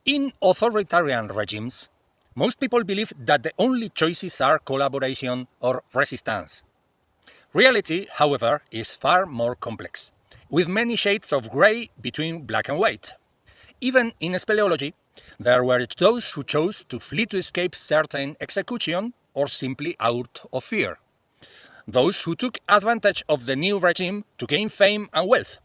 In authoritarian regimes, most people believe that the only choices are collaboration or resistance. Reality, however, is far more complex, with many shades of grey between black and white. Even in speleology, there were those who chose to flee to escape certain execution or simply out of fear. Those who took advantage of the new regime to gain fame and wealth.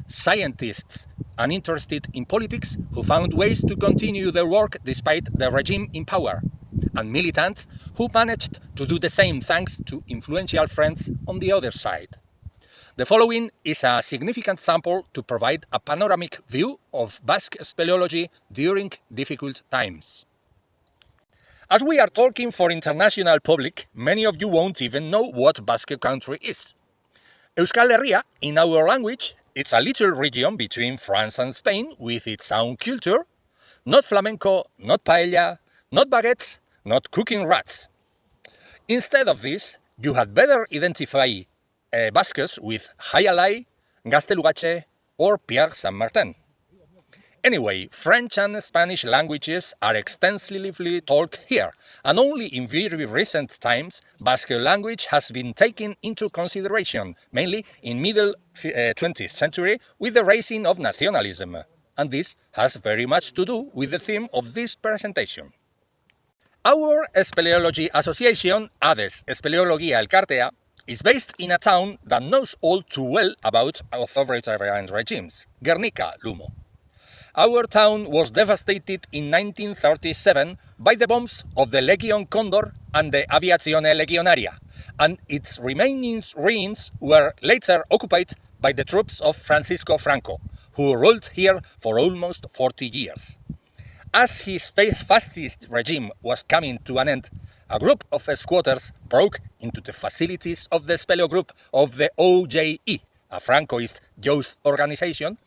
Scientists uninterested in politics who found ways to continue their work despite the regime in power, and militants who managed to do the same thanks to influential friends on the other side. The following is a significant sample to provide a panoramic view of Basque speleology during difficult times. As we are talking for international public, many of you won't even know what Basque country is. Euskal Herria, in our language, it's a little region between France and Spain with its own culture. Not flamenco, not paella, not baguettes, not cooking rats. Instead of this, you had better identify Basques with Jaialai, Gaztelugatxe, or Pierre Saint Martin. Anyway, French and Spanish languages are extensively talked here, and only in very recent times Basque language has been taken into consideration, mainly in middle 20th century with the rising of nationalism. And this has very much to do with the theme of this presentation. Our Speleology association, ADES, Espeleologia Elkartea, is based in a town that knows all too well about authoritarian regimes, Guernica, Lumo. Our town was devastated in 1937 by the bombs of the Legion Condor and the Aviazione Legionaria, and its remaining ruins were later occupied by the troops of Francisco Franco, who ruled here for almost 40 years. As his fascist regime was coming to an end, a group of squatters broke into the facilities of the Speleo group of the OJE, a Francoist youth organization,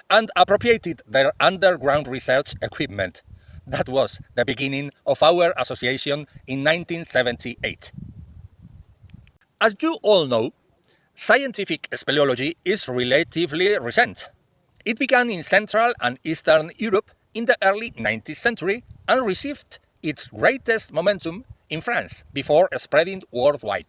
and appropriated their underground research equipment. That was the beginning of our association in 1978. As you all know, scientific speleology is relatively recent. It began in Central and Eastern Europe in the early 19th century and received its greatest momentum in France before spreading worldwide.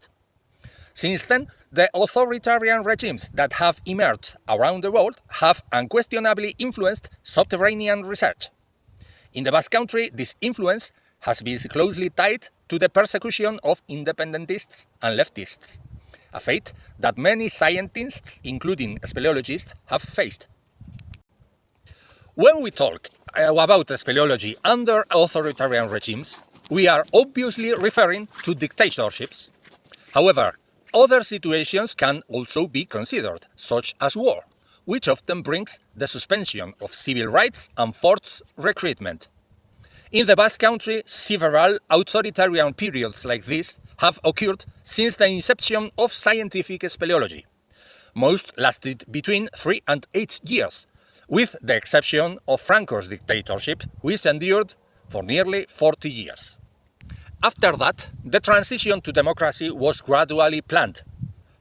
Since then, the authoritarian regimes that have emerged around the world have unquestionably influenced subterranean research. In the Basque Country, this influence has been closely tied to the persecution of independentists and leftists, a fate that many scientists, including speleologists, have faced. When we talk about speleology under authoritarian regimes, we are obviously referring to dictatorships. However, other situations can also be considered, such as war, which often brings the suspension of civil rights and forced recruitment. In the Basque Country, several authoritarian periods like this have occurred since the inception of scientific speleology. Most lasted between 3 and 8 years, with the exception of Franco's dictatorship, which endured for nearly 40 years. After that, the transition to democracy was gradually planned.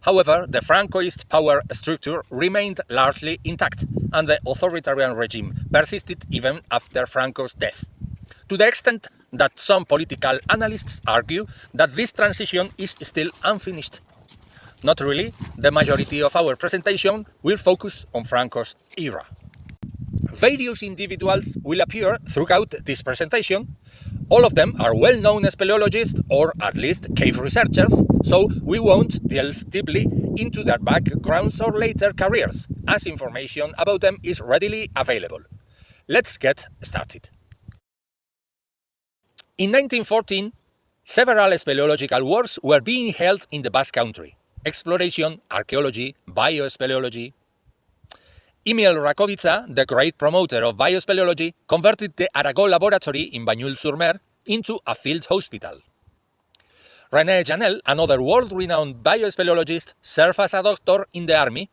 However, the Francoist power structure remained largely intact, and the authoritarian regime persisted even after Franco's death, to the extent that some political analysts argue that this transition is still unfinished. Not really, the majority of our presentation will focus on Franco's era. Various individuals will appear throughout this presentation. All of them are well-known speleologists or at least cave researchers, so we won't delve deeply into their backgrounds or later careers, as information about them is readily available. Let's get started. In 1914, several speleological wars were being held in the Basque Country: exploration, archaeology, biospeleology. Emil Rakovica, the great promoter of biospeleology, converted the Arago laboratory in Bagnols-sur-Mer into a field hospital. René Janel, another world-renowned biospeleologist, served as a doctor in the army.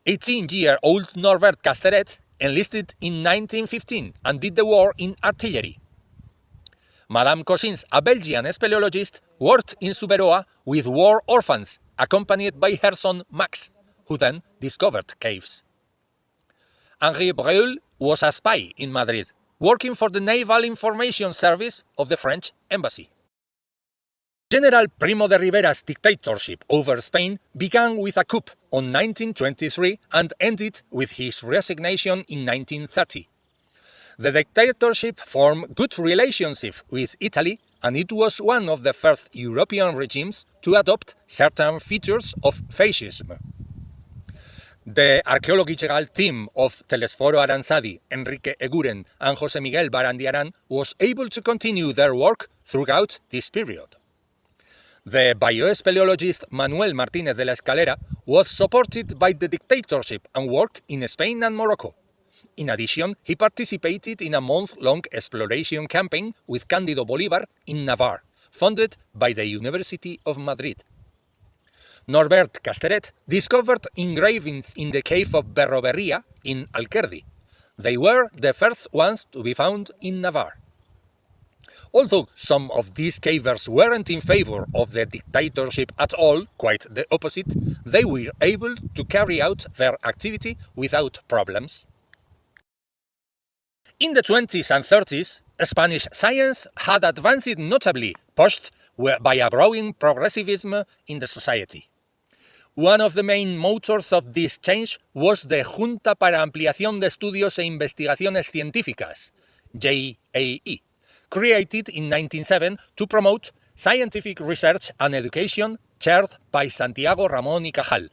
18-year-old Norbert Casteret enlisted in 1915 and did the war in artillery. Madame Cossins, a Belgian speleologist, worked in Suberoa with war orphans, accompanied by her son Max, who then discovered caves. Henri Breuil was a spy in Madrid, working for the Naval Information Service of the French Embassy. General Primo de Rivera's dictatorship over Spain began with a coup on 1923 and ended with his resignation in 1930. The dictatorship formed good relationship with Italy, and it was one of the first European regimes to adopt certain features of fascism. The archaeological team of Telesforo Aranzadi, Enrique Eguren, and José Miguel Barandiaran was able to continue their work throughout this period. The biospeleologist Manuel Martínez de la Escalera was supported by the dictatorship and worked in Spain and Morocco. In addition, he participated in a month-long exploration campaign with Cándido Bolívar in Navarre, funded by the University of Madrid. Norbert Casteret discovered engravings in the cave of Berroberría in Alquerdi. They were the first ones to be found in Navarre. Although some of these cavers weren't in favor of the dictatorship at all, quite the opposite, they were able to carry out their activity without problems. In the 20s and 30s, Spanish science had advanced notably, pushed by a growing progressivism in the society. One of the main motors of this change was the Junta para Ampliación de Estudios e Investigaciones Científicas, JAE, created in 1907 to promote scientific research and education, chaired by Santiago Ramón y Cajal.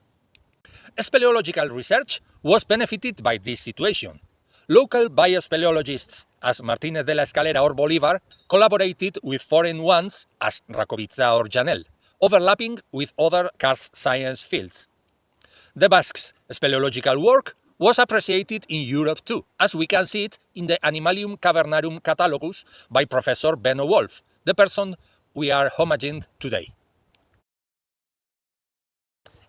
Speleological research was benefited by this situation. Local biospeleologists, as Martínez de la Escalera or Bolívar, collaborated with foreign ones, as Rakovica or Janel, overlapping with other karst science fields. The Basque's speleological work was appreciated in Europe too, as we can see it in the Animalium Cavernarum Catalogus by Professor Benno Wolf, the person we are homaging today.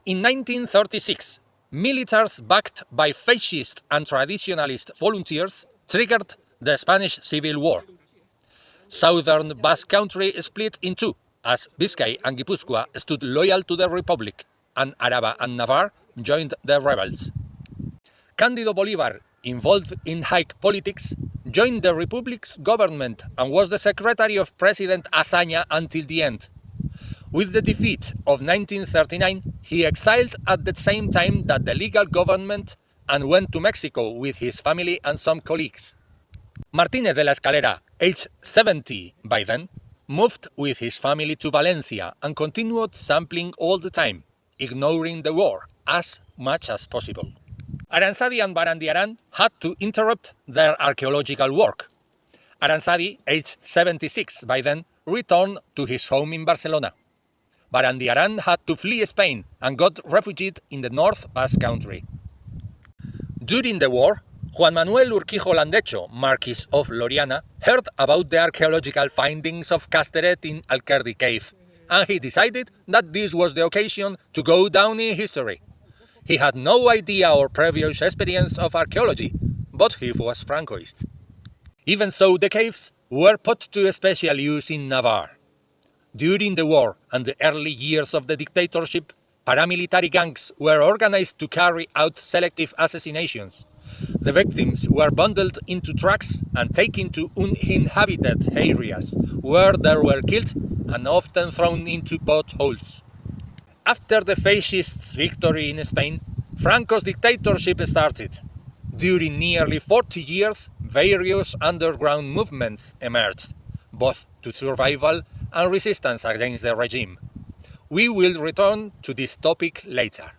In 1936, militaries backed by fascist and traditionalist volunteers triggered the Spanish Civil War. Southern Basque Country split in two, as Biscay and Guipúzcoa stood loyal to the Republic, and Araba and Navarre joined the rebels. Cándido Bolívar, involved in high politics, joined the Republic's government and was the secretary of President Azaña until the end. With the defeat of 1939, he exiled at the same time that the legal government and went to Mexico with his family and some colleagues. Martínez de la Escalera, aged 70 by then, moved with his family to Valencia and continued sampling all the time, ignoring the war as much as possible. Aranzadi and Barandiaran had to interrupt their archaeological work. Aranzadi, aged 76 by then, returned to his home in Barcelona. Barandiaran had to flee Spain and got refugied in the North Basque Country. During the war, Juan Manuel Urquijo Landecho, Marquis of Loriana, heard about the archaeological findings of Casteret in Alquerdi Cave, and he decided that this was the occasion to go down in history. He had no idea or previous experience of archaeology, but he was Francoist. Even so, the caves were put to special use in Navarre. During the war and the early years of the dictatorship, paramilitary gangs were organized to carry out selective assassinations. The victims were bundled into trucks and taken to uninhabited areas, where they were killed and often thrown into potholes. After the fascists' victory in Spain, Franco's dictatorship started. During nearly 40 years, various underground movements emerged, both to survival and resistance against the regime. We will return to this topic later.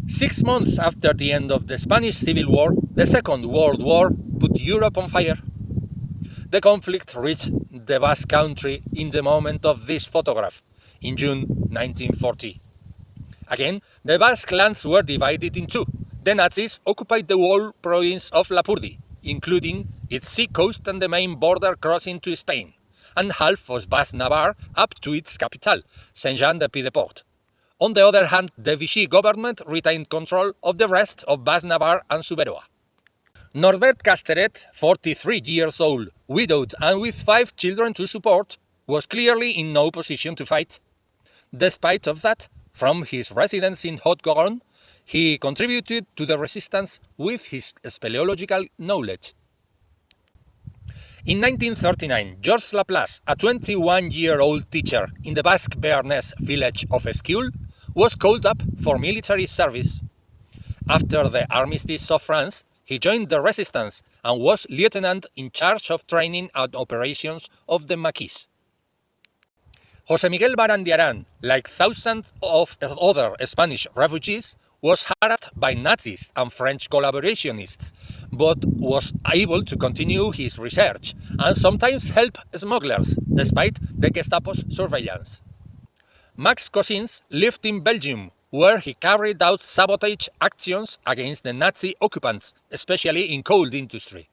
6 months after the end of the Spanish Civil War, the Second World War put Europe on fire. The conflict reached the Basque Country in the moment of this photograph, in June 1940. Again, the Basque lands were divided in two. The Nazis occupied the whole province of Lapurdi, including its sea coast and the main border crossing to Spain, and half of Basque Navarre up to its capital, Saint-Jean-de-Pied-de-Port. On the other hand, the Vichy government retained control of the rest of Basque Navarre and Zuberoa. Norbert Casteret, 43 years old, widowed and with 5 children to support, was clearly in no position to fight. Despite of that, from his residence in Haute-Garonne, he contributed to the resistance with his speleological knowledge. In 1939, Georges Laplace, a 21-year-old teacher in the Basque Béarnais village of Esquil, was called up for military service. After the armistice of France, he joined the resistance and was lieutenant in charge of training and operations of the Maquis. José Miguel Barandiarán, like thousands of other Spanish refugees, was harassed by Nazis and French collaborationists, but was able to continue his research and sometimes help smugglers, despite the Gestapo's surveillance. Max Cossins lived in Belgium, where he carried out sabotage actions against the Nazi occupants, especially in coal industry.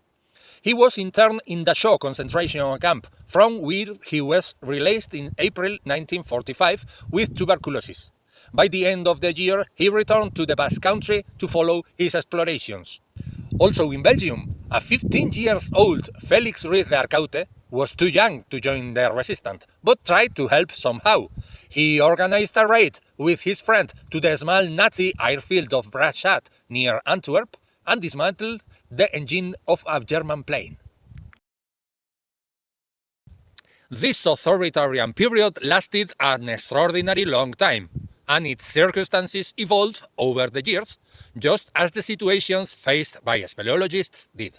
He was interned in Dachau concentration camp, from where he was released in April 1945 with tuberculosis. By the end of the year, he returned to the Basque country to follow his explorations. Also in Belgium, a 15-year-old Felix Ruiz de Arcaute was too young to join the resistance, but tried to help somehow. He organized a raid with his friend to the small Nazi airfield of Braschaat near Antwerp and dismantled the engine of a German plane. This authoritarian period lasted an extraordinarily long time, and its circumstances evolved over the years, just as the situations faced by speleologists did.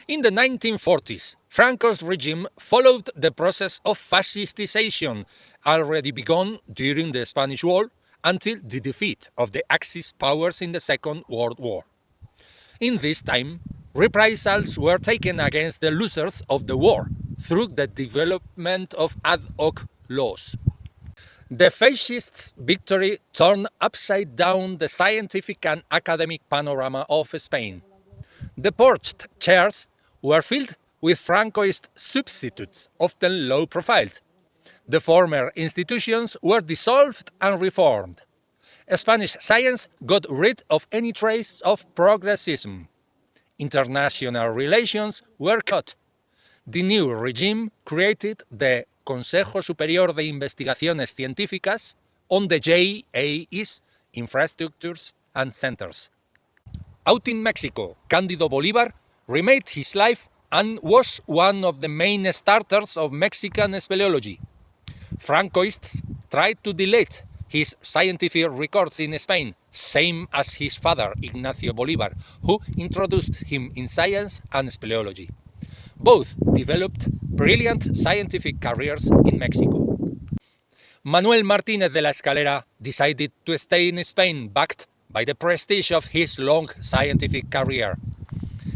In the 1940s, Franco's regime followed the process of fascistization already begun during the Spanish War until the defeat of the Axis powers in the Second World War. In this time, reprisals were taken against the losers of the war through the development of ad hoc laws. The fascists' victory turned upside down the scientific and academic panorama of Spain. The porched chairs were filled with Francoist substitutes, often low-profiled. The former institutions were dissolved and reformed. Spanish science got rid of any trace of progressism. International relations were cut. The new regime created the Consejo Superior de Investigaciones Científicas on the JAE's infrastructures and centers. Out in Mexico, Cándido Bolívar remade his life and was one of the main starters of Mexican speleology. Francoists tried to delete his scientific records in Spain, same as his father, Ignacio Bolívar, who introduced him in science and speleology. Both developed brilliant scientific careers in Mexico. Manuel Martínez de la Escalera decided to stay in Spain, backed by the prestige of his long scientific career.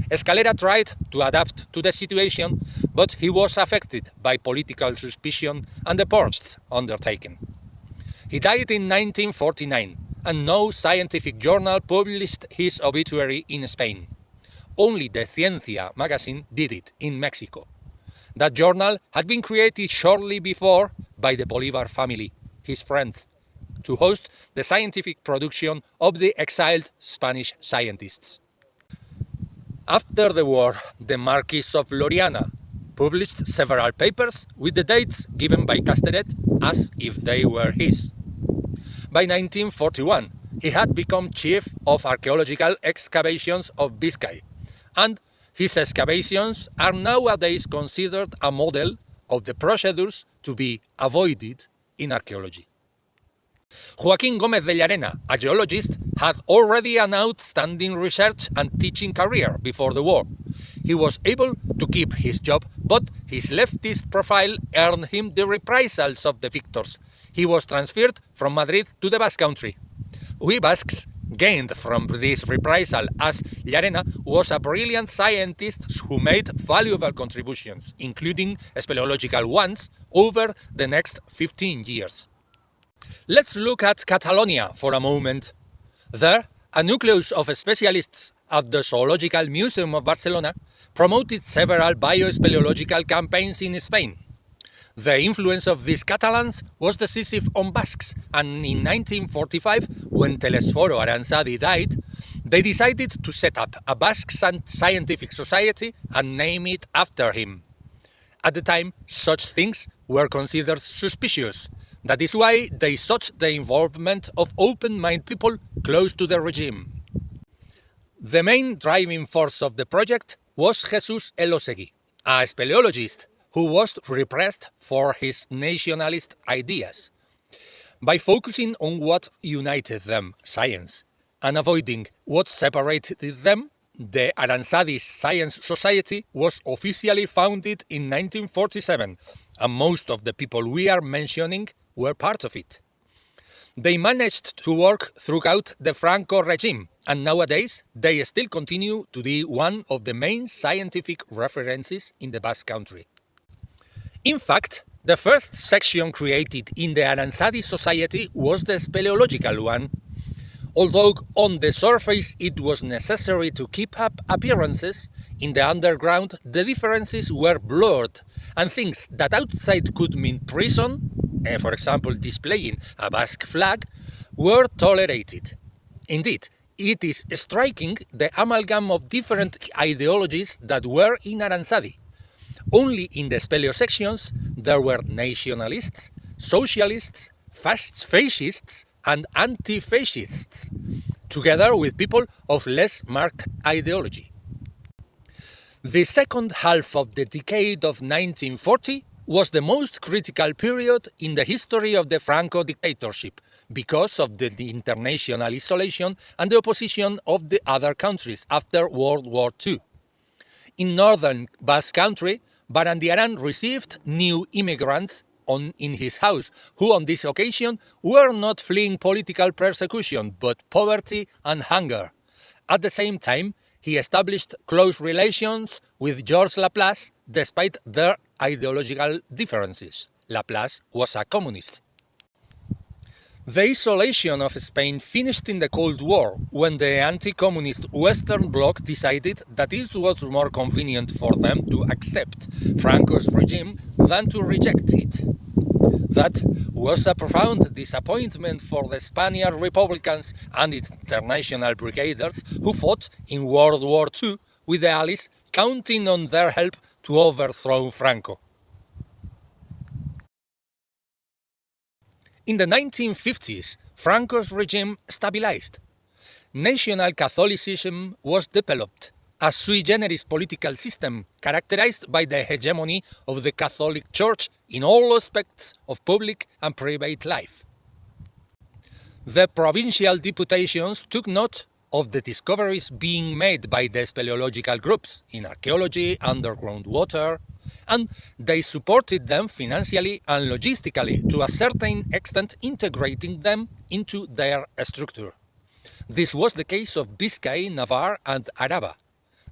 Escalera tried to adapt to the situation, but he was affected by political suspicion and the purges undertaken. He died in 1949, and no scientific journal published his obituary in Spain. Only the Ciencia magazine did it in Mexico. That journal had been created shortly before by the Bolívar family, his friends, to host the scientific production of the exiled Spanish scientists. After the war, the Marquis of Loriana published several papers with the dates given by Castellet as if they were his. By 1941, he had become chief of archaeological excavations of Biscay, and his excavations are nowadays considered a model of the procedures to be avoided in archaeology. Joaquín Gómez de Llarena, a geologist, had already an outstanding research and teaching career before the war. He was able to keep his job, but his leftist profile earned him the reprisals of the victors. He was transferred from Madrid to the Basque country. We Basques gained from this reprisal, as Llarena was a brilliant scientist who made valuable contributions, including speleological ones, over the next 15 years. Let's look at Catalonia for a moment. There, a nucleus of specialists at the Zoological Museum of Barcelona promoted several biospeleological campaigns in Spain. The influence of these Catalans was decisive on Basques, and in 1945, when Telesforo Aranzadi died, they decided to set up a Basque scientific society and name it after him. At the time, such things were considered suspicious, That is why they sought the involvement of open-minded people close to the regime. The main driving force of the project was Jesus Elosegui, a speleologist who was repressed for his nationalist ideas. By focusing on what united them, science, and avoiding what separated them, the Aranzadi Science Society was officially founded in 1947, and most of the people we are mentioning were part of it. They managed to work throughout the Franco regime, and nowadays they still continue to be one of the main scientific references in the Basque Country. In fact, the first section created in the Aranzadi Society was the speleological one. Although on the surface it was necessary to keep up appearances, in the underground the differences were blurred, and things that outside could mean prison, for example displaying a Basque flag, were tolerated. Indeed, it is striking the amalgam of different ideologies that were in Aranzadi. Only in the speleo sections there were nationalists, socialists, fascists, and anti-fascists, together with people of less marked ideology. The second half of the decade of 1940 was the most critical period in the history of the Franco dictatorship because of the international isolation and the opposition of the other countries after World War II. In northern Basque Country, Barandiaran received new immigrants in his house, who on this occasion were not fleeing political persecution, but poverty and hunger. At the same time, he established close relations with Georges Laplace, despite their ideological differences. Laplace was a communist. The isolation of Spain finished in the Cold War, when the anti-communist Western Bloc decided that it was more convenient for them to accept Franco's regime than to reject it. That was a profound disappointment for the Spaniard Republicans and international brigaders who fought in World War II with the Allies, counting on their help to overthrow Franco. In the 1950s, Franco's regime stabilized. National Catholicism was developed, a sui generis political system characterized by the hegemony of the Catholic Church in all aspects of public and private life. The provincial deputations took note of the discoveries being made by the speleological groups in archaeology, underground water, and they supported them financially and logistically to a certain extent, integrating them into their structure. This was the case of Biscay, Navarre, and Araba.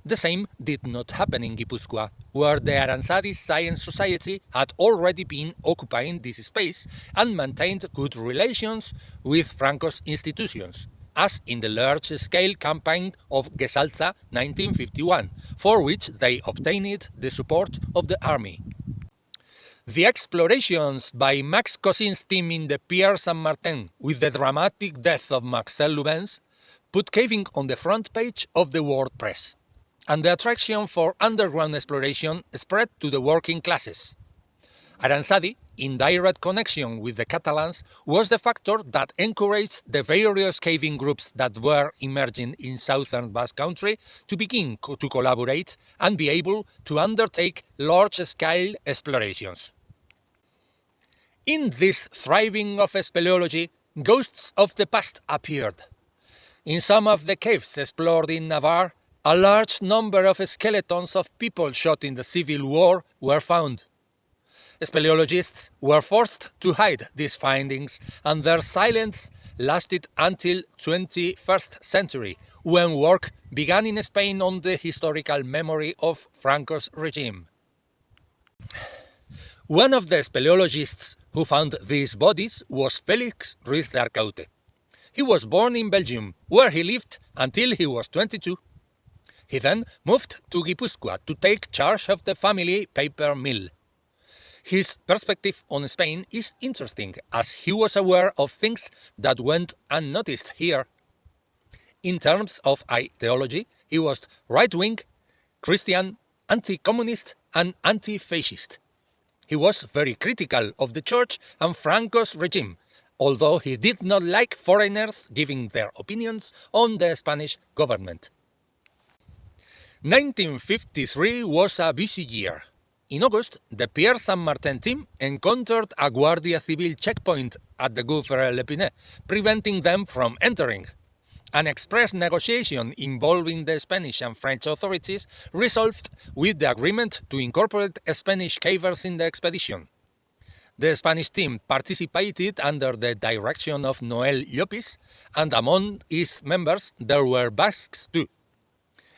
The same did not happen in Guipúzcoa, where the Aranzadi Science Society had already been occupying this space and maintained good relations with Franco's institutions, as in the large-scale campaign of Gesalza 1951, for which they obtained the support of the army. The explorations by Max Cosin's team in the Pierre Saint-Martin, with the dramatic death of Marcel Lubens, put caving on the front page of the world press, and the attraction for underground exploration spread to the working classes. Aranzadi, in direct connection with the Catalans, was the factor that encouraged the various caving groups that were emerging in southern Basque Country to begin to collaborate and be able to undertake large-scale explorations. In this thriving of speleology, ghosts of the past appeared. In some of the caves explored in Navarre, a large number of skeletons of people shot in the Civil War were found. Speleologists were forced to hide these findings, and their silence lasted until 21st century, when work began in Spain on the historical memory of Franco's regime. One of the speleologists who found these bodies was Félix Ruiz de Arcaute. He was born in Belgium, where he lived until he was 22. He then moved to Guipúzcoa to take charge of the family paper mill. His perspective on Spain is interesting, as he was aware of things that went unnoticed here. In terms of ideology, he was right-wing, Christian, anti-communist, and anti-fascist. He was very critical of the Church and Franco's regime, although he did not like foreigners giving their opinions on the Spanish government. 1953 was a busy year. In August, the Pierre Saint-Martin team encountered a Guardia Civil checkpoint at the Gouffre-l'Épinay, preventing them from entering. An express negotiation involving the Spanish and French authorities resolved with the agreement to incorporate Spanish cavers in the expedition. The Spanish team participated under the direction of Noel Llopis, and among its members there were Basques too.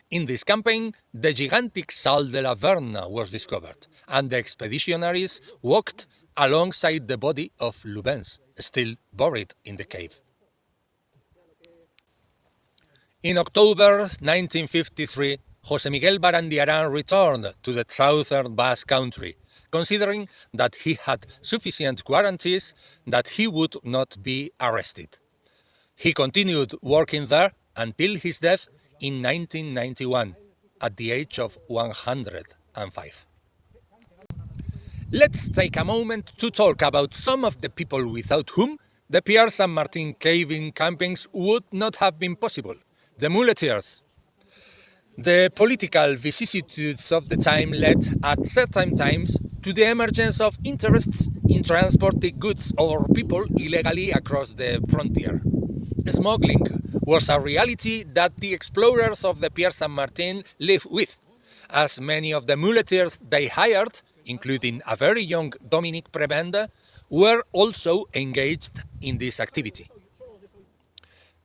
In this campaign, the gigantic Sal de la Verna was discovered, and the expeditionaries walked alongside the body of Lubens, still buried in the cave. In October 1953, José Miguel Barandiarán returned to the southern Basque country, considering that he had sufficient guarantees that he would not be arrested. He continued working there until his death in 1991, at the age of 105. Let's take a moment to talk about some of the people without whom the Pierre Saint-Martin caving campings would not have been possible: the muleteers. The political vicissitudes of the time led, at certain times, to the emergence of interests in transporting goods or people illegally across the frontier. Smuggling was a reality that the explorers of the Pierre Saint-Martin lived with, as many of the muleteers they hired, including a very young Dominique Prebende, were also engaged in this activity.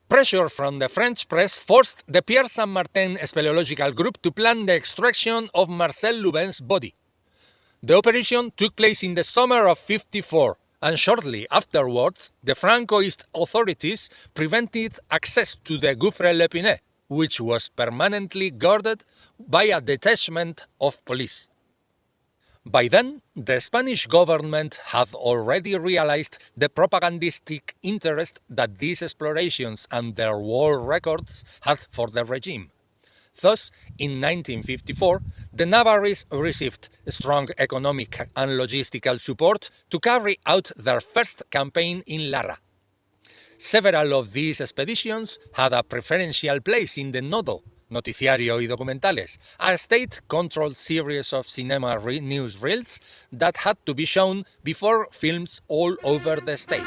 Pressure from the French press forced the Pierre Saint-Martin Speleological Group to plan the extraction of Marcel Lubin's body. The operation took place in the summer of '54, and shortly afterwards, the Francoist authorities prevented access to the Gouffre-l'Épinay, which was permanently guarded by a detachment of police. By then, the Spanish government had already realized the propagandistic interest that these explorations and their war records had for the regime. Thus, in 1954, the Navarres received strong economic and logistical support to carry out their first campaign in Lara. Several of these expeditions had a preferential place in the Nodo, Noticiario y Documentales, a state-controlled series of cinema newsreels that had to be shown before films all over the state.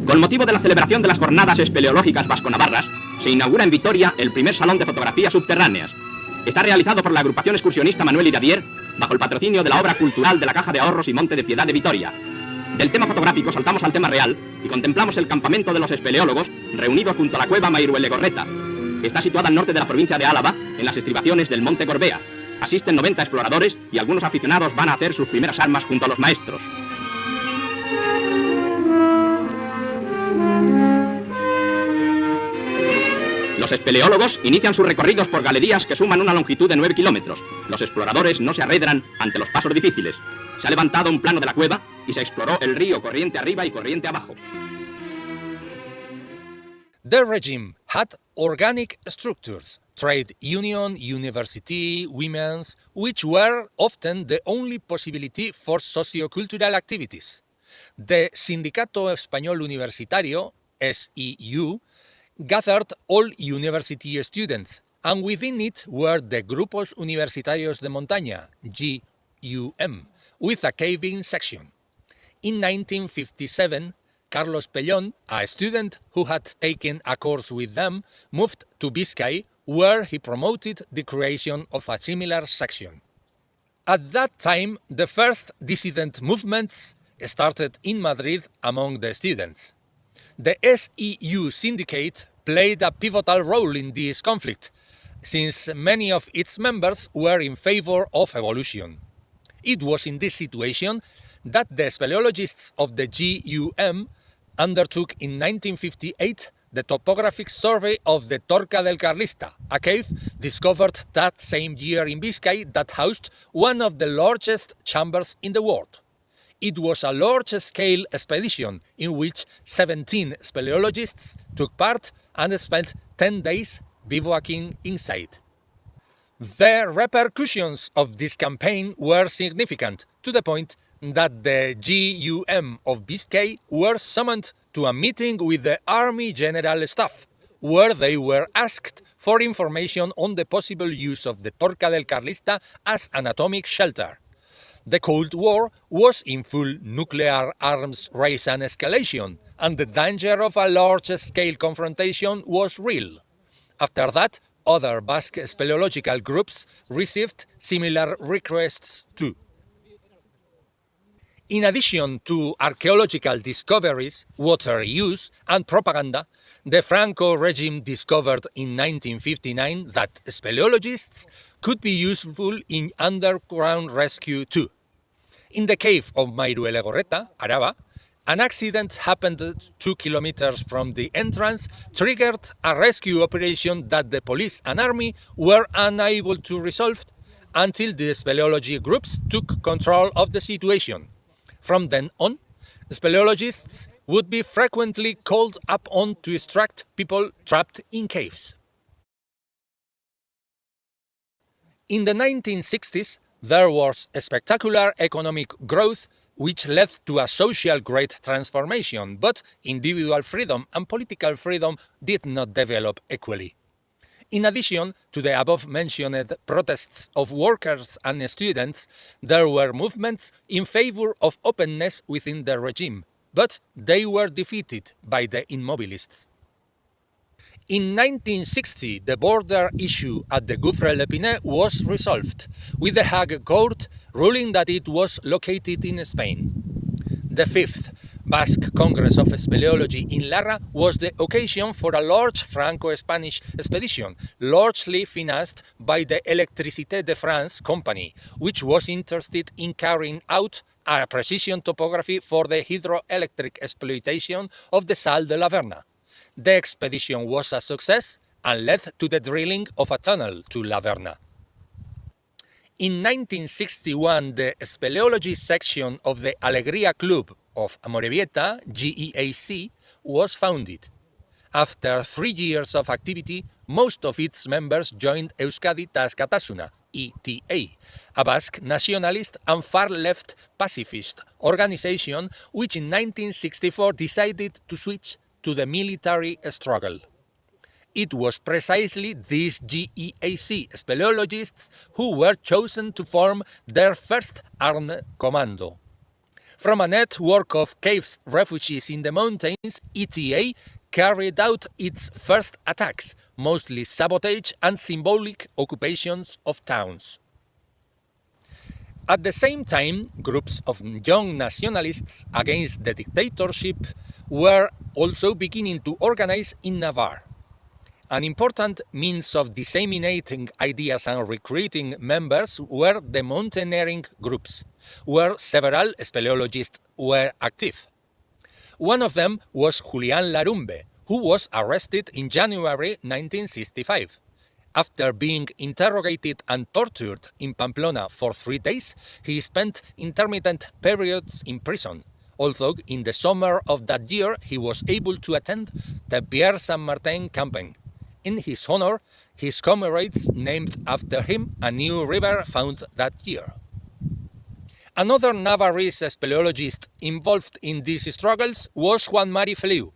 Con motivo de la celebración de las jornadas espeleológicas vasco-navarras, se inaugura en Vitoria el primer salón de fotografías subterráneas. Está realizado por la agrupación excursionista Manuel Iradier, bajo el patrocinio de la obra cultural de la Caja de Ahorros y Monte de Piedad de Vitoria. Del tema fotográfico saltamos al tema real y contemplamos el campamento de los espeleólogos reunidos junto a la cueva Mairuelegorreta, que está situada al norte de la provincia de Álava, en las estribaciones del Monte Gorbea. Asisten 90 exploradores y algunos aficionados van a hacer sus primeras armas junto a los maestros. Los espeleólogos inician sus recorridos por galerías que suman una longitud de 9 kilómetros. Los exploradores no se arredran ante los pasos difíciles. Se ha levantado un plano de la cueva y se exploró el río corriente arriba y corriente abajo. The regime had organic structures, trade union, university, women's, which were often the only possibility for sociocultural activities. The Sindicato Español Universitario, SEU, gathered all university students, and within it were the Grupos Universitarios de Montaña, GUM, with a caving section. In 1957, Carlos Pellón, a student who had taken a course with them, moved to Biscay, where he promoted the creation of a similar section. At that time, the first dissident movements started in Madrid among the students. The SEU syndicate played a pivotal role in this conflict, since many of its members were in favor of evolution. It was in this situation that the speleologists of the GUM undertook in 1958 the topographic survey of the Torca del Carlista, a cave discovered that same year in Biscay that housed one of the largest chambers in the world. It was a large-scale expedition in which 17 speleologists took part and spent 10 days bivouacking inside. The repercussions of this campaign were significant, to the point that the GUM of Biscay were summoned to a meeting with the Army General Staff, where they were asked for information on the possible use of the Torca del Carlista as an atomic shelter. The Cold War was in full nuclear arms race and escalation, and the danger of a large-scale confrontation was real. After that, other Basque speleological groups received similar requests too. In addition to archaeological discoveries, water use, and propaganda, the Franco regime discovered in 1959 that speleologists could be useful in underground rescue too. In the cave of Mairuelegorreta, Araba, an accident happened 2 kilometers from the entrance, triggered a rescue operation that the police and army were unable to resolve until the speleology groups took control of the situation. From then on, speleologists would be frequently called upon to extract people trapped in caves. In the 1960s, there was a spectacular economic growth which led to a social great transformation, but individual freedom and political freedom did not develop equally. In addition to the above-mentioned protests of workers and students, there were movements in favor of openness within the regime, but they were defeated by the immobilists. In 1960, the border issue at the Gouffre-l'Épinay was resolved, with the Hague Court ruling that it was located in Spain. The 5th Basque Congress of Speleology in Larra was the occasion for a large Franco-Spanish expedition, largely financed by the Électricité de France company, which was interested in carrying out a precision topography for the hydroelectric exploitation of the Sal de la Verna. The expedition was a success and led to the drilling of a tunnel to La Verna. In 1961, the Speleology section of the Alegría Club of Amorebieta, GEAC, was founded. After 3 years of activity, most of its members joined Euskadi Askatasuna, ETA, a Basque nationalist and far-left pacifist organization which in 1964 decided to switch to the military struggle. It was precisely these GEAC speleologists who were chosen to form their first armed commando. From a network of caves refugees in the mountains, ETA carried out its first attacks, mostly sabotage and symbolic occupations of towns. At the same time, groups of young nationalists against the dictatorship were also beginning to organize in Navarre. An important means of disseminating ideas and recruiting members were the mountaineering groups, where several speleologists were active. One of them was Julián Larumbe, who was arrested in January 1965. After being interrogated and tortured in Pamplona for 3 days, he spent intermittent periods in prison, although in the summer of that year he was able to attend the Pierre Saint-Martin campaign. In his honor, his comrades named after him a new river found that year. Another Navarrese speleologist involved in these struggles was Juan Mari Feliu.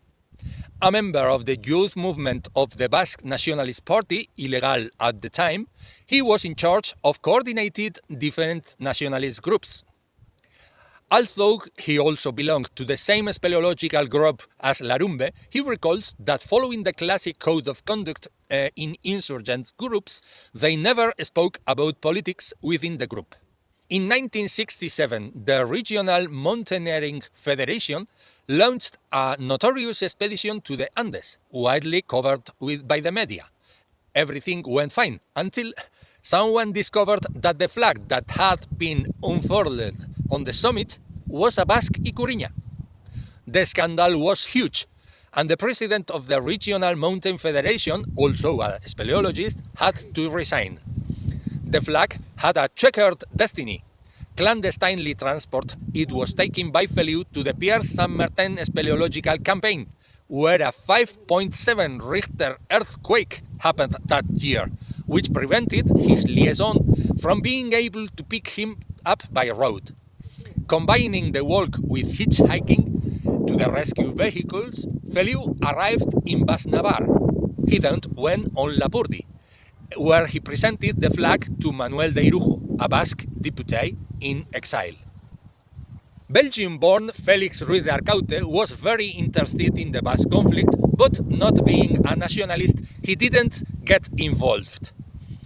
A member of the youth movement of the Basque Nationalist Party, illegal at the time, he was in charge of coordinating different nationalist groups. Although he also belonged to the same speleological group as Larumbe, he recalls that following the classic code of conduct in insurgent groups, they never spoke about politics within the group. In 1967, the Regional Mountaineering Federation launched a notorious expedition to the Andes, widely covered by the media. Everything went fine until someone discovered that the flag that had been unfurled on the summit was a Basque Ikurriña. The scandal was huge, and the president of the Regional Mountain Federation, also a speleologist, had to resign. The flag had a checkered destiny. clandestinely transport, it was taken by Feliu to the Pierre Saint-Martin speleological campaign, where a 5.7 Richter earthquake happened that year, which prevented his liaison from being able to pick him up by road. Combining the walk with hitchhiking to the rescue vehicles, Feliu arrived in Basque. He then went on Lapurdi, where he presented the flag to Manuel de Irujo, a Basque deputy in exile. Belgium-born Felix Ruiz de Arcaute was very interested in the Basque conflict, but not being a nationalist, he didn't get involved.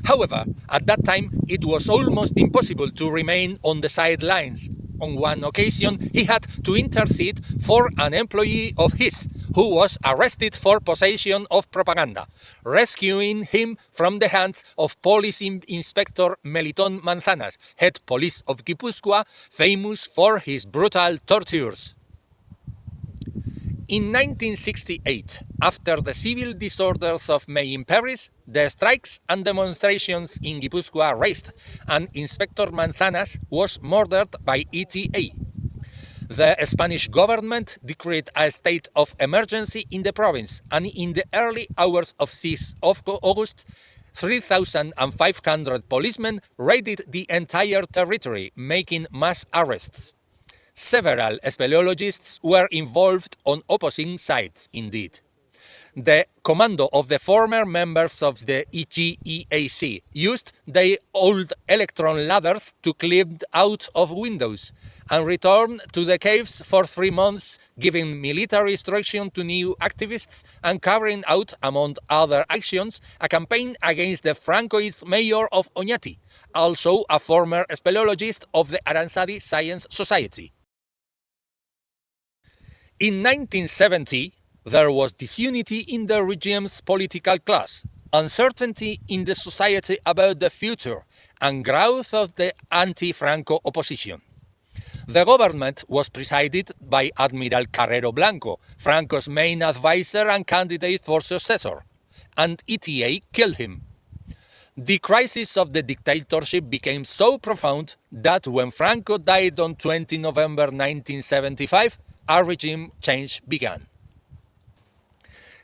However, at that time, it was almost impossible to remain on the sidelines. On one occasion, he had to intercede for an employee of his, who was arrested for possession of propaganda, rescuing him from the hands of Police Inspector Meliton Manzanas, head police of Guipúzcoa, famous for his brutal tortures. In 1968, after the civil disorders of May in Paris, the strikes and demonstrations in Guipúzcoa raised, and Inspector Manzanas was murdered by ETA. The Spanish government decreed a state of emergency in the province, and in the early hours of 6th of August, 3,500 policemen raided the entire territory, making mass arrests. Several speleologists were involved on opposing sides, indeed. The commando of the former members of the EGEAC used their old electron ladders to climb out of windows and returned to the caves for 3 months, giving military instruction to new activists and carrying out, among other actions, a campaign against the Francoist mayor of Oñati, also a former speleologist of the Aranzadi Science Society. In 1970, there was disunity in the regime's political class, uncertainty in the society about the future, and growth of the anti-Franco opposition. The government was presided by Admiral Carrero Blanco, Franco's main advisor and candidate for successor, and ETA killed him. The crisis of the dictatorship became so profound that when Franco died on 20 November 1975, a regime change began.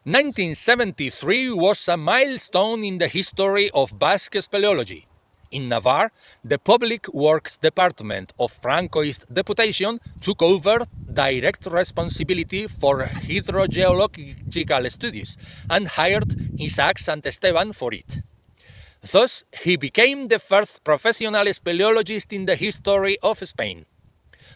1973 was a milestone in the history of Basque speleology. In Navarre, the Public Works Department of Francoist deputation took over direct responsibility for hydrogeological studies and hired Isaac Santesteban for it. Thus, he became the first professional speleologist in the history of Spain.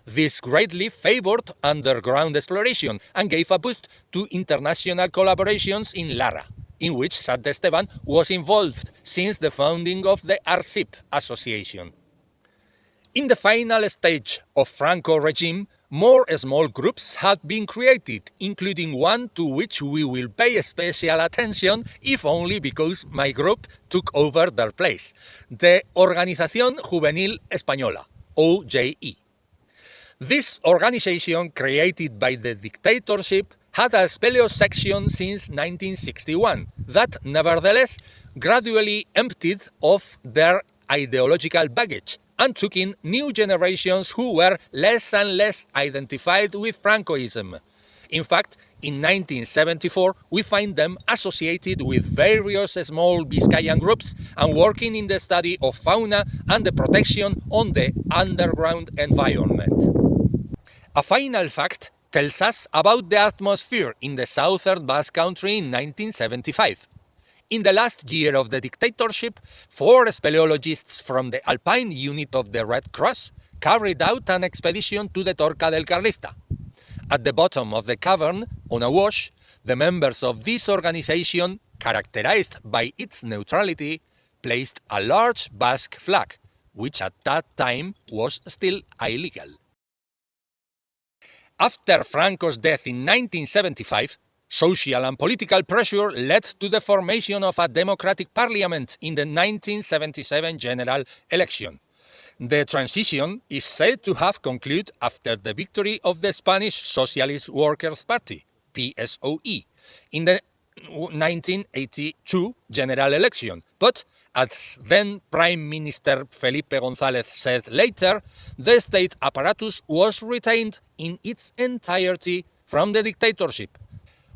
This greatly favored underground exploration and gave a boost to international collaborations in Larra, in which Santesteban was involved since the founding of the ARCIP association. In the final stage of Franco regime, more small groups had been created, including one to which we will pay special attention, if only because my group took over their place, the Organización Juvenil Española, OJE. This organization, created by the dictatorship, had a speleo section since 1961 that, nevertheless, gradually emptied of their ideological baggage and took in new generations who were less and less identified with Francoism. In fact, in 1974, we find them associated with various small Biscayan groups and working in the study of fauna and the protection on the underground environment. A final fact tells us about the atmosphere in the southern Basque Country in 1975. In the last year of the dictatorship, 4 speleologists from the Alpine unit of the Red Cross carried out an expedition to the Torca del Carlista. At the bottom of the cavern, on a wash, the members of this organization, characterized by its neutrality, placed a large Basque flag, which at that time was still illegal. After Franco's death in 1975, social and political pressure led to the formation of a democratic parliament in the 1977 general election. The transition is said to have concluded after the victory of the Spanish Socialist Workers' Party, PSOE, in the 1982 general election, but As then Prime Minister Felipe González said later, the state apparatus was retained in its entirety from the dictatorship.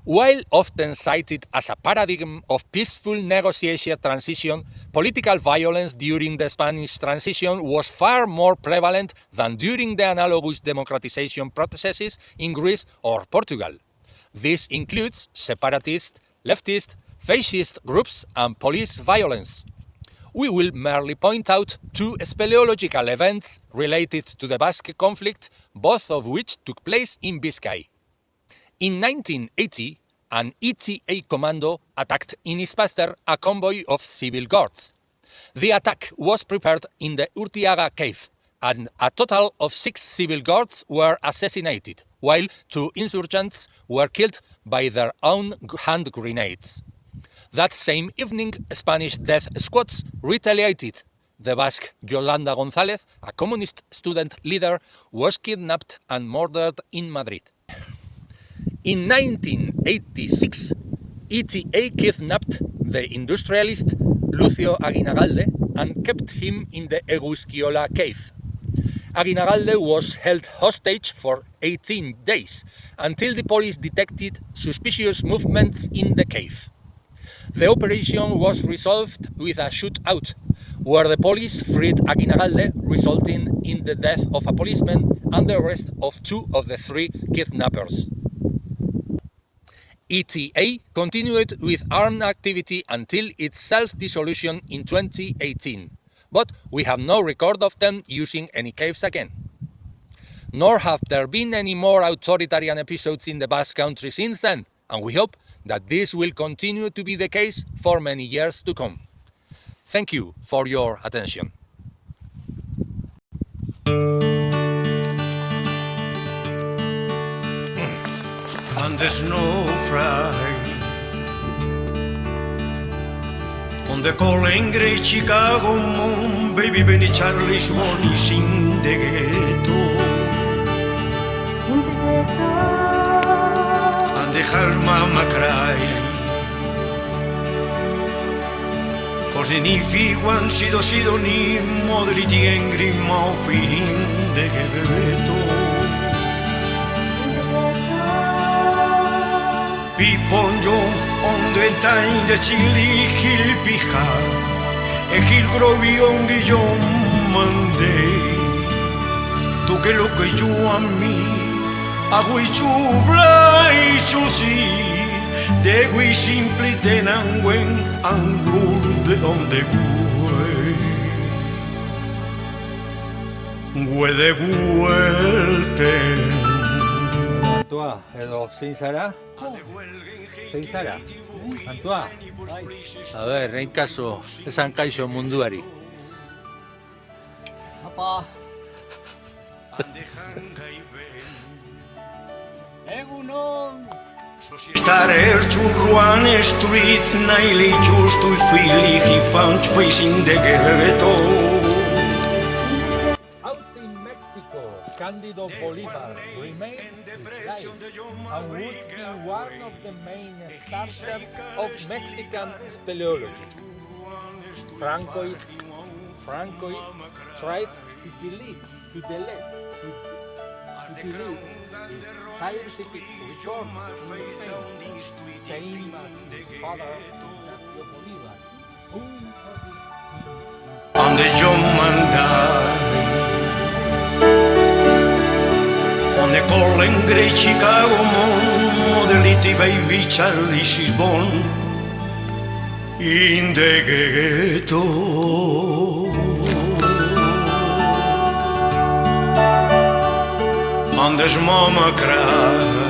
While often cited as a paradigm of peaceful negotiation transition, political violence during the Spanish transition was far more prevalent than during the analogous democratization processes in Greece or Portugal. This includes separatist, leftist, fascist groups and police violence. We will merely point out two speleological events related to the Basque conflict, both of which took place in Biscay. In 1980, an ETA commando attacked in Ispaster a convoy of civil guards. The attack was prepared in the Urtiaga cave, and a total of 6 civil guards were assassinated, while 2 insurgents were killed by their own hand grenades. That same evening, Spanish death squads retaliated. The Basque Yolanda González, a communist student leader, was kidnapped and murdered in Madrid. In 1986, ETA kidnapped the industrialist Lucio Aguinalde and kept him in the Eguzkiola cave. Aguinalde was held hostage for 18 days until the police detected suspicious movements in the cave. The operation was resolved with a shootout, where the police freed Aguinalde, resulting in the death of a policeman and the arrest of 2 of the 3 kidnappers. ETA continued with armed activity until its self-dissolution in 2018, but we have no record of them using any caves again. Nor have there been any more authoritarian episodes in the Basque Country since then, and we hope that this will continue to be the case for many years to come. Thank you for your attention. And there's no fry on the calling great Chicago moon, baby Benny Charlie's money in the ghetto. And they heard mama cry, cause the nifi one sido ni modliti angry mouth in the ghetto. Piponjo on the time the chili hill pija, e hill grovion de John Monday. Tu que lo que yo a mí, hago y chubla y chusi, de gui simple tenan wen anglur de donde gui de vuelte. Antoa, edo zein zara? Zein zara? Antoa? A ber, egin kaso, esan kaixo munduari. Apa! Egunon! Starer churruan street, naili just to feel he found facing the ghetto. Out in Mexico, Cándido Bolívar remained his life and would be one of the main starters of Mexican speleology. Francoists tried to delete his scientific reports in Spain, same as his father, Ignacio Bolívar, who introduced him On the young man died. On the calling great Chicago moon, the little baby Charlie is born in the ghetto. And his mama cried.